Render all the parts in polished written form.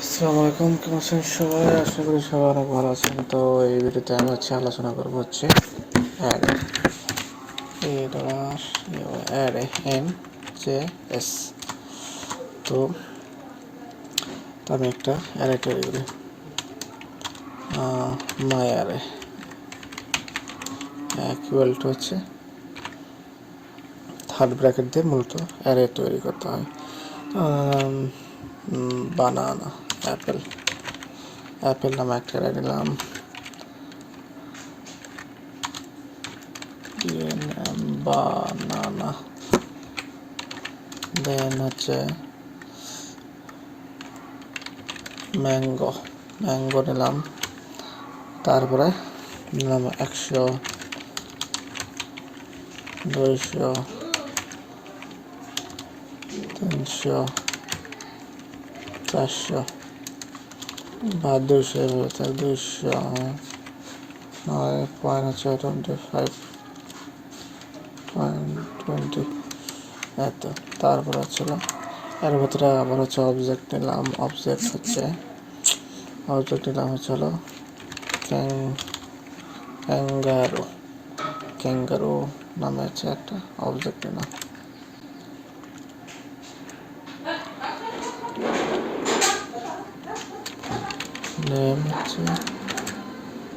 আসসালামু আলাইকুম, কেমন আছেন সবাই? আশা করি সবাই অনেক ভালো আছেন। তো এই ভিডিওতে আমি আলোচনা করবো array array in J S. তো আমি একটা অ্যারে তৈরি করি, my array equal to third bracket দিয়ে মূলত অ্যারে তৈরি করতে হয়। বানানা অ্যাপেল নামে একটা অ্যারে নিলাম, বানানা। দেন ম্যাঙ্গো নিলাম, তারপরে নিলাম 100, 200, 300, 400 বা 200, 200 পয়েন্ট 25.20 এত। তারপর এর ভিতরে আবার অবজেক্ট নিলাম, অবজেক্ট নিলাম হলো ক্যাঙ্গারু নামে একটা অবজেক্ট নিলাম।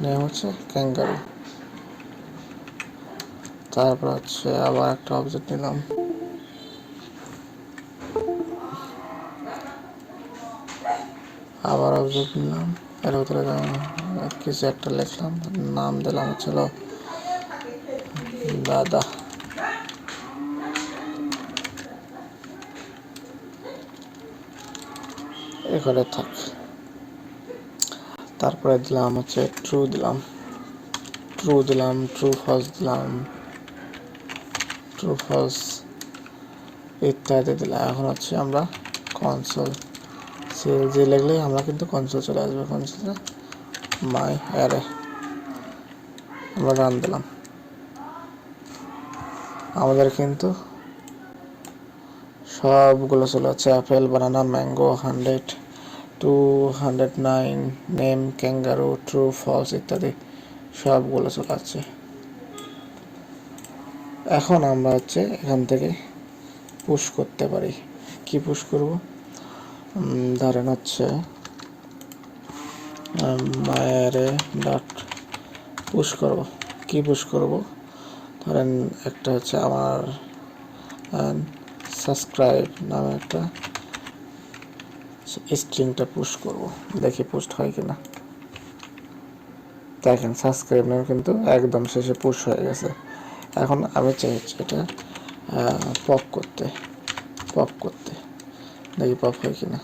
Name kangaroo. তারপর আবার একটা অবজেক্ট নিলাম, এর ভিতরে কিছু একটা লিখলাম, নাম দিলাম দাদা। এখানে থাক। তারপরে দিলাম ট্রু দিলাম, ট্রু ফলস ইত্যাদি দিলাম। এখন আমরা কনসোল যে লিখলেই আমরা কিন্তু কনসোল চলে আসবে। কনসোলে মাই অ্যারে আমরা রান দিলাম। আমাদের কিন্তু সবগুলো চলে যাচ্ছে, apple, banana, mango, 100, 209, name, kangaroo, true, false ইত্যাদি সবগুলো চলে যাচ্ছে। এখন আমরা এখান থেকে পুশ করতে পারি। কি পুশ করব? ধরেন মায়ারে ডট পুশ করব। কি পুশ করব? ধরেন একটা আমার সাবস্ক্রাইব নামে একটা স্ট্রিংটা পুশ করব, দেখি পোস্ট হয় কিনা। দেখেন সাবস্ক্রাইব নামে কিন্তু একদম শেষে পুশ হয়ে গেছে। এখন আমি চাই এটা পপ করতে, দেখি পপ হয় কিনা।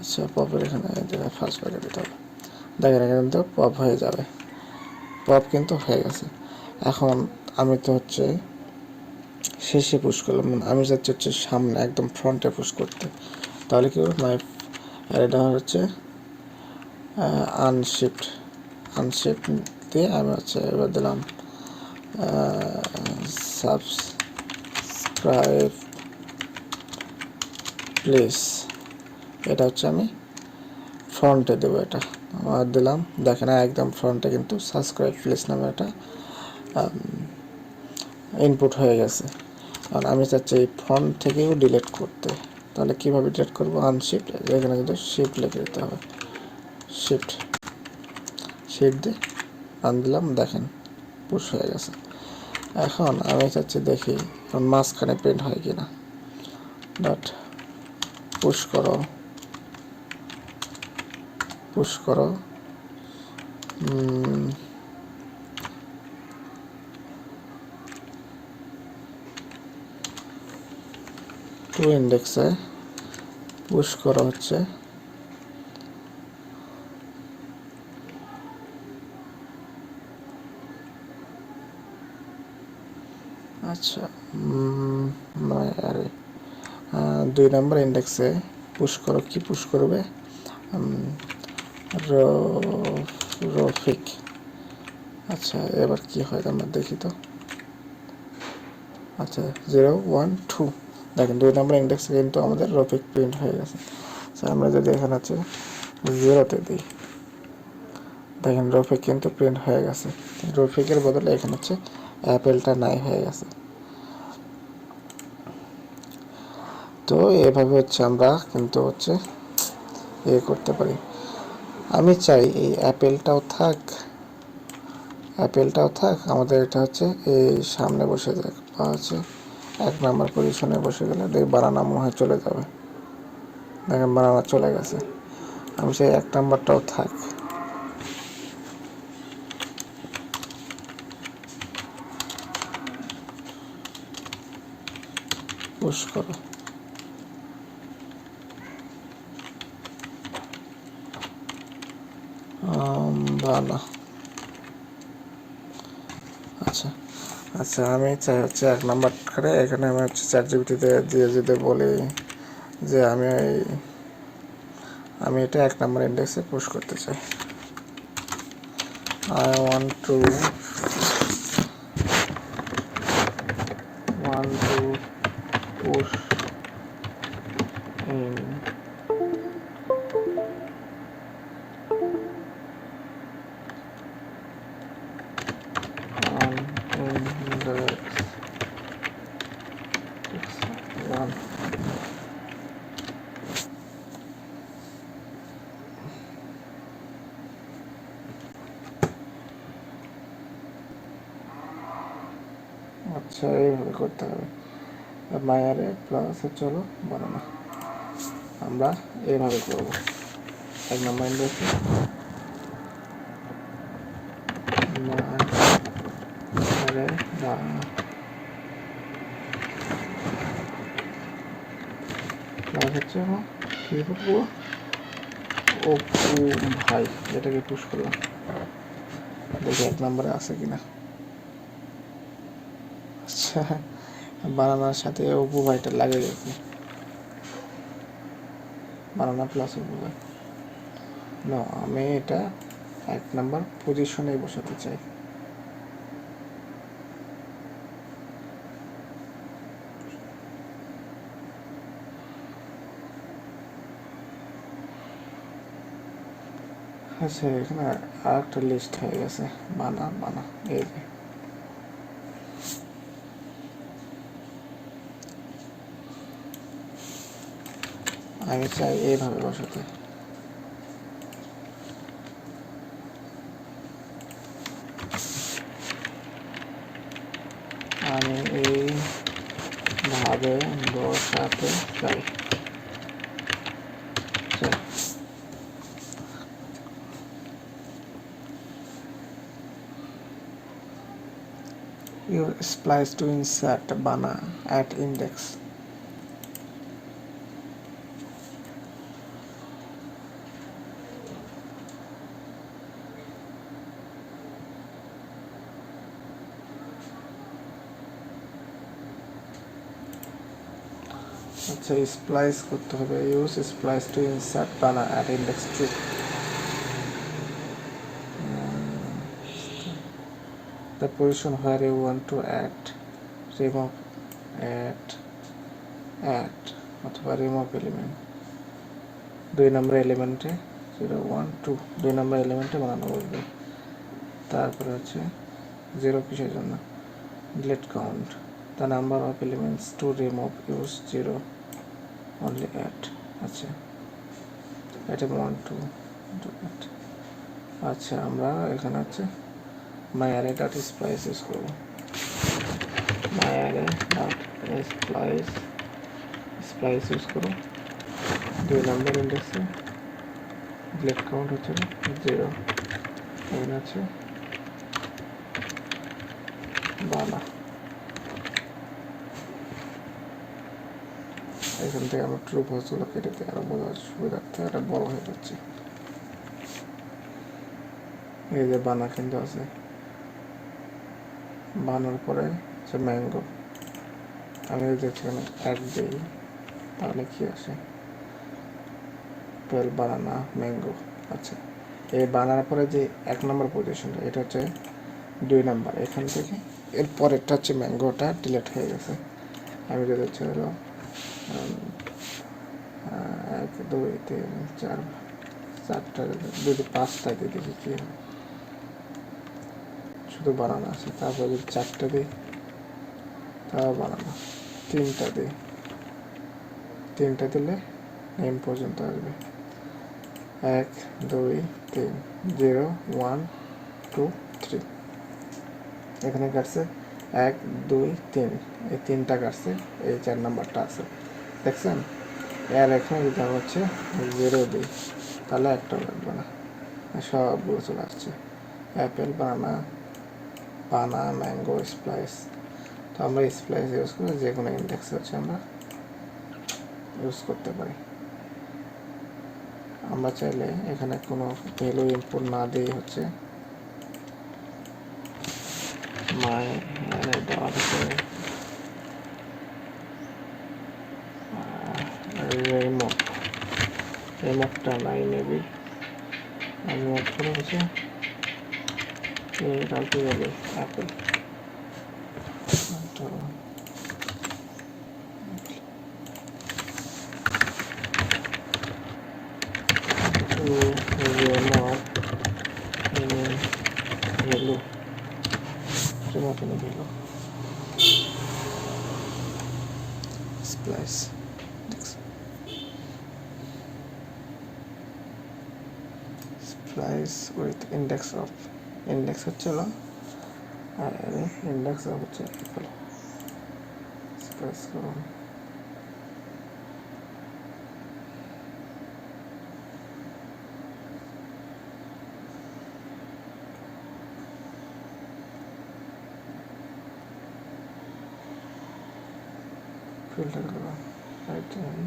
আচ্ছা, পপের এখানে ফার্স্ট ব্র্যাকেট দিতে হবে। দেখেন এখানে কিন্তু পপ হয়ে যাবে, পপ কিন্তু হয়ে গেছে। এখন আমি তো শেষে পুশ করলাম, আমি যাচ্ছি সামনে একদম ফ্রন্টে পুশ করতে। তাহলে কি করবো? মাই এটা আনশিফট দিয়ে আমি এবার দিলাম সাবস্ক্রাইব প্লিজ। এটা আমি ফ্রন্টে দেবো, এটা আমার দিলাম। দেখেন একদম ফ্রন্টে কিন্তু সাবস্ক্রাইব প্লিজ নামে এটা ইনপুট হয়ে গেছে। কারণ আমি চাচ্ছি এই ফ্রন্ট থেকেও ডিলিট করতে। তাহলে কীভাবে ডিলিট করবো? আনশিফট, এখানে কিন্তু শিফট লিখে দিতে হবে, শিফট দিয়ে রান দিলাম। দেখেন পুশ হয়ে গেছে। এখন আমি দেখি মাঝখানে প্রিন্ট হয় কিনা। ডট পুশ করো 2 ইন্ডেক্সে পুশ করা আচ্ছা, আরে 2 নম্বর ইন্ডেক্সে পুশ করো। কি পুশ করবে? রফিক। আচ্ছা, এবার কি হয় আমরা দেখি তো। আচ্ছা, 0, 1, 2। দেখেন 2 নম্বর ইন্ডেক্সে কিন্তু আমাদের রফিক প্রিন্ট হয়ে গেছে। সো আমরা যদি এখানে হচ্ছে 0-তে দিই, দেখেন রফিক কিন্তু প্রিন্ট হয়ে গেছে। রফিকের বদলে এখানে হচ্ছে অ্যাপেলটা নাই হয়ে গেছে। তো এভাবে হচ্ছে আমরা কিন্তু হচ্ছে করতে পারি। আমি চাই এই অ্যাপেলটাও থাক, আমাদের এটা হচ্ছে এই সামনে বসে যাক, বা হচ্ছে 1 নাম্বার পজিশনে বসে গেলে দেখ বানানা মনে হয় চলে যাবে। দেখেন বানানা চলে গেছে। আমি চাই 1 নাম্বারটাও থাক। পুশ করো। বানা আচ্ছা আমি চাই হচ্ছে 1 নাম্বার করে এখানে আমি হচ্ছে চ্যাটজিপিটিতে দিয়ে যদি বলি যে আমি এটা 1 নাম্বার ইন্ডেক্সে পুশ করতে চাই। I want to push in on index 1. আচ্ছা এইভাবে করতে হবে। মায়ারে প্লাস চলো বানানো আমরা এইভাবে করব। 1 নাম্বার ইন্ডেক্সে মায়ারে বানানো প্লাস হচ্ছে কী করবো, অপু ভাই এটাকে পুশ করলাম, দেখি 1 নাম্বারে আছে কিনা। আচ্ছা বানানার সাথে অপু ভাইটা লাগে গেছে, বানানা প্লাস অপু ভাই। না আমি এটা 1 নাম্বার পজিশনে বসাতে চাই। আচ্ছা এখানে আর একটা লিস্ট হয়ে গেছে, বানা এই যে আমি চাই এইভাবে বসাতে। আমি এইভাবে বসাতে চাই। Your splice to insert bana at index. আচ্ছা স্প্লাইস করতে হবে, ইউজ স্প্লাইস টু ইনসার্ট বানা at index 2। The position where you want to add, remove, add অথবা remove element 2 নম্বর এলিমেন্টে 0 1 2 2 নম্বর এলিমেন্টে বানানো বলবে। তারপরে হচ্ছে 0 কিসের জন্য, delete count the number of elements to remove, use 0 only add। আচ্ছা এটা 1 2 8। আচ্ছা আমরা এখানে হচ্ছে myArray dot splice ইউজ করব। myArray dot splice ইউজ করব 2 নম্বর ইন্ডেক্সে, delete count হচ্ছে 0, এখানে আছে বানা। এখান থেকে আমরা ট্রু ফলসগুলো কেটে দিয়ে আরো বোঝার সুবিধার্থে এটা বড় হয়ে যাচ্ছে। এই যে বানা কিন্তু আছে, বানার পরে হচ্ছে ম্যাঙ্গো। আমি যদি এখানে 1 দিই তাহলে কি আসে, টুয়েলভ বানানা ম্যাঙ্গো। আচ্ছা এই বানার পরে যে 1 নম্বর পজিশনটা এটা হচ্ছে 2 নাম্বার, এখান থেকে এর পরেরটা হচ্ছে ম্যাঙ্গোটা ডিলিট হয়ে গেছে। আমি যদি হচ্ছে হলো 1 2 3 4 চারটা যদি 5টা দিই দেখি কি হয়, শুধু বানানো আছে। তারপর যদি 4টা দিই তাও বানানো, 3টা দিই, 3টা দিলে নেম পর্যন্ত আসবে। 1 2 3 0 1 2 3 এখানে কাটছে 1 2 3, এই 3টা কাটছে, এই 4 নাম্বারটা আছে দেখছেন। এর এখানে যদি আমি হচ্ছে 0 দিই তাহলে একটাও লাগবে না, সবগুলো চলে আসছে। Apple, banana, mango, splice. তো আমরা স্প্লাইস ইউজ করে যে কোনো ইন্ডেক্স হচ্ছে আমরা ইউজ করতে পারি। আমরা চাইলে এখানে কোনো ভ্যালু ইনপুট না দিয়ে হচ্ছে মাই রেমকটা নাই নেবি, আমি করে হচ্ছে কালকে বলি Apple. Value value splice splice with index of, index হচ্ছে হলো আর ইন্ডেক্স অফ হচ্ছে অ্যাপেল। স্প্লাইস করুন, ফিল্টার করুন, রাইট হ্যান্ড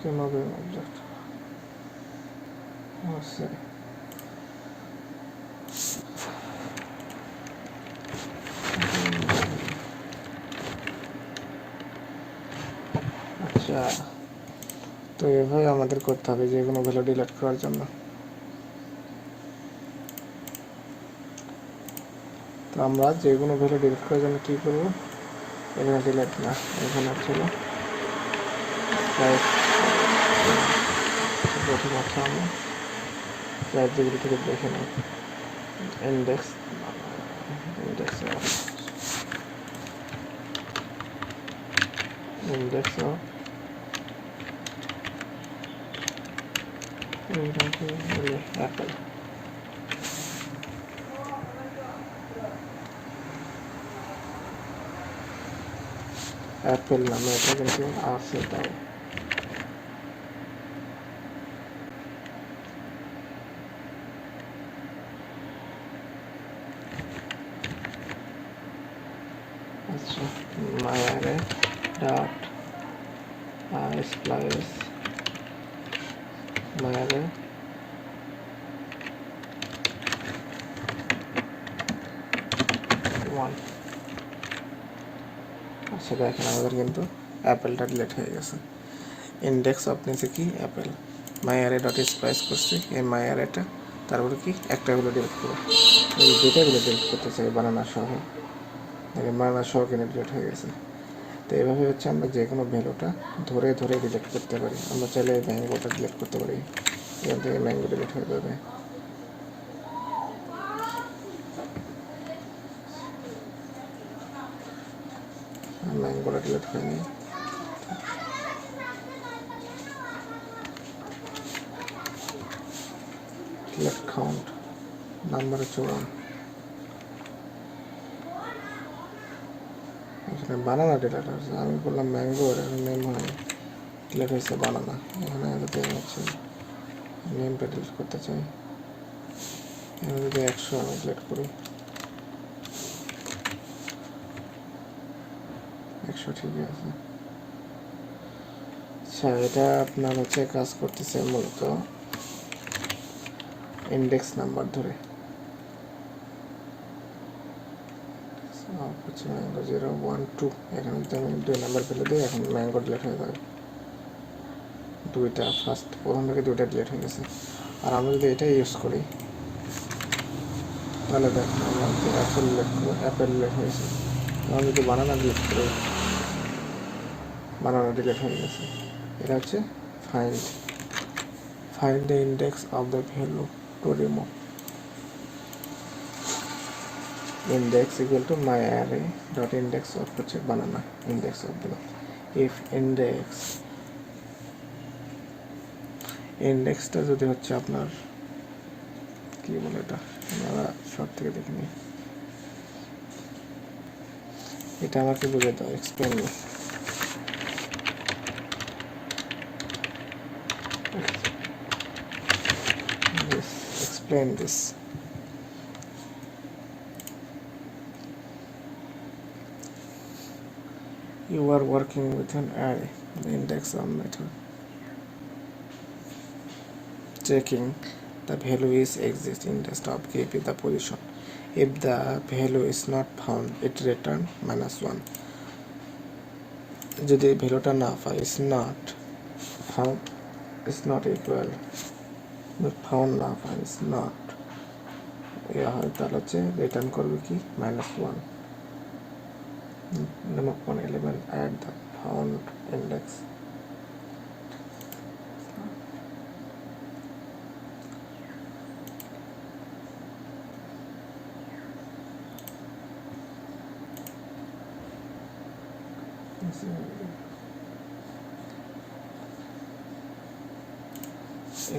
রিমুভিং অবজেক্ট হচ্ছে আচ্ছা। তো এভাবে আমাদের করতে হবে যে কোনো ভ্যালু ডিলিট করার জন্য। তো আমরা যে কোনো ভ্যালু ডিলিট করার জন্য কী করবো, এখানে ডিলিট না, এখানে ছিল প্রথম হচ্ছে আমরা চ্যাট জিপিটি থেকে দেখে নিই index index index of Apple. Apple নামে এটা কিন্তু আছে তাই। আচ্ছা, মাই অ্যারে ডট স্প্লাইস মাই অ্যারে ওয়ান। আচ্ছা দেখেন আমাদের কিন্তু অ্যাপেলটা ডিলিট হয়ে গেছে। ইন্ডেক্স অফ নিচে কি অ্যাপেল, মাই অ্যারে ডট স্প্লাইস করছি, এই মাই অ্যারেটা তারপরে কি একটাগুলো ডিলিট করো, এই দুটাগুলো ডিলিট করতে চাই বানানা সহ, বানানা সহ কিনে ডিলিট হয়ে গেছে। তো এইভাবে হচ্ছে আমরা যে কোনো ভ্যালুটা ধরে ধরে ডিলিট করতে পারি। আমরা চাইলে ম্যাঙ্গোটা ডিলিট করতে পারি, এখান থেকে ম্যাঙ্গো ডিলিট হয়ে যাবে। ম্যাঙ্গোটা ডিলিট হয়নি, ডিলিট কাউন্ট নাম্বার হচ্ছে 1। এখানে বানানা ডিলিট হয়েছে, আমি বললাম ম্যাঙ্গো, এখন নেম হয় ডিলিট হয়েছে বানানা। এখানে যদি হচ্ছে নেমটা ডিলিট করতে চাই, এখানে যদি 100 আমি ডিলিট করি, 100 ঠিকই আছে। আচ্ছা, এটা আপনার হচ্ছে কাজ করতেছে মূলত ইন্ডেক্স নাম্বার ধরে হচ্ছে ম্যাঙ্গো 0 1 2। এখানে যদি আমি 2 নাম্বার ফেলে দিই, এখন ম্যাঙ্গো ডিলিট হয়ে যাবে, দুইটা ফার্স্ট প্রথম থেকে দুইটা ডিলিট হয়ে গেছে। আর আমরা যদি এটা ইউজ করি তাহলে দেখুন আমরা যদি অ্যাপেল ডিলিট করবো, অ্যাপেল ডিলিট হয়েছে। আমরা যদি বানানা ডিলিট করি, বানানো ডিলিট হয়ে গেছে। এটা হচ্ছে find find the index of the value to remove index equal to my array dot index of হচ্ছে বানানা index of দিলাম if ইন্ডেক্সটা যদি হচ্ছে আপনার কি বলে এটা আমরা শর্ট থেকে দেখে নিই। এটা আমাকে বুঝে দাও, explain me. Explain this. You are working with an array, the index of method. Checking the value is exists in the stop give it the position. If the value is not found, it return -1. যদি ভ্যালুটা না পাই is not found is not equal found না পাই is not হয় তাহলে হচ্ছে return করবে কি -1. name of one element at the found index.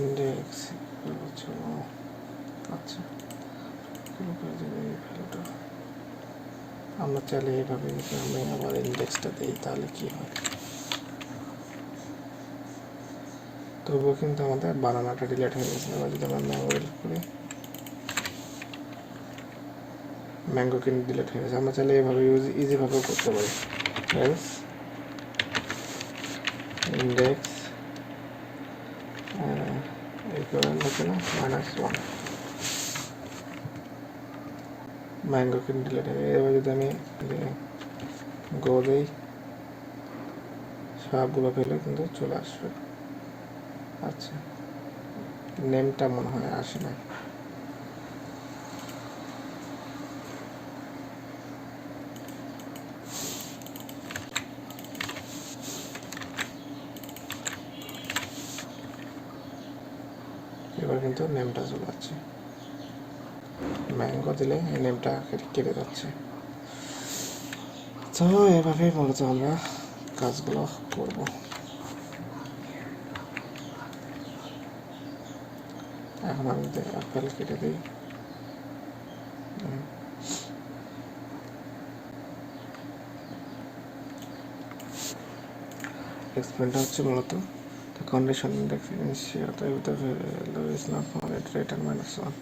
index আচ্ছা ভ্যালুটা আমরা চাইলে এইভাবে আমি আবার ইন্ডেক্সটা দিই তাহলে কি হয়, তবুও কিন্তু আমাদের বানানাটা ডিলিট হয়ে গেছে। এবার যদি আমরা ম্যাঙ্গো ডিলিট করি, ম্যাঙ্গো কিন্তু ডিলিট হয়ে গেছে। আমরা চাইলে এইভাবে ইজিভাবেও করতে পারি। এলস ইন্ডেক্স ইকুয়াল হচ্ছে না -1, ম্যাঙ্গো কিন্তু ডিলিট হয়ে গেছে। এবার যদি আমি গো দিই, সবগুলো ফেলে কিন্তু চলে আসবে। আচ্ছা, নেমটা মনে হয় আসে না। এবার কিন্তু নেমটা চলে যাচ্ছে, ম্যাঙ্গো দিলে এই নেমটা কেটে যাচ্ছে। তো এভাবেই মূলত আমরা কাজগুলো করব। এখন আমি অ্যাপেল কেটে দিই, এক্সপ্লেনটা হচ্ছে মূলত the condition index initiate if the value is not found it return -1.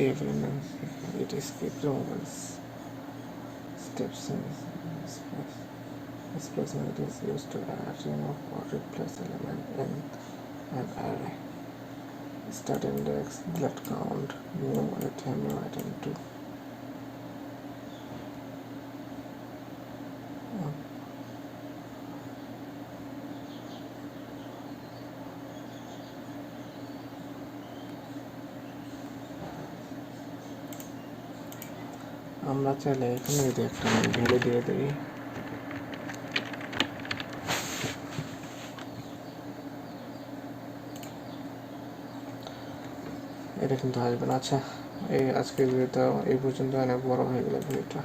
If it is keep removals steps in this placement is used to add, remove or replace element in an array. Start index, delete count, new item 2. আমরা চাইলে এখানে যদি একটা value দিয়ে দিই, এটা কিন্তু আসবে না। আচ্ছা, এই আজকের ভিডিওটা এই পর্যন্ত, অনেক বড় হয়ে গেল ভিডিওটা।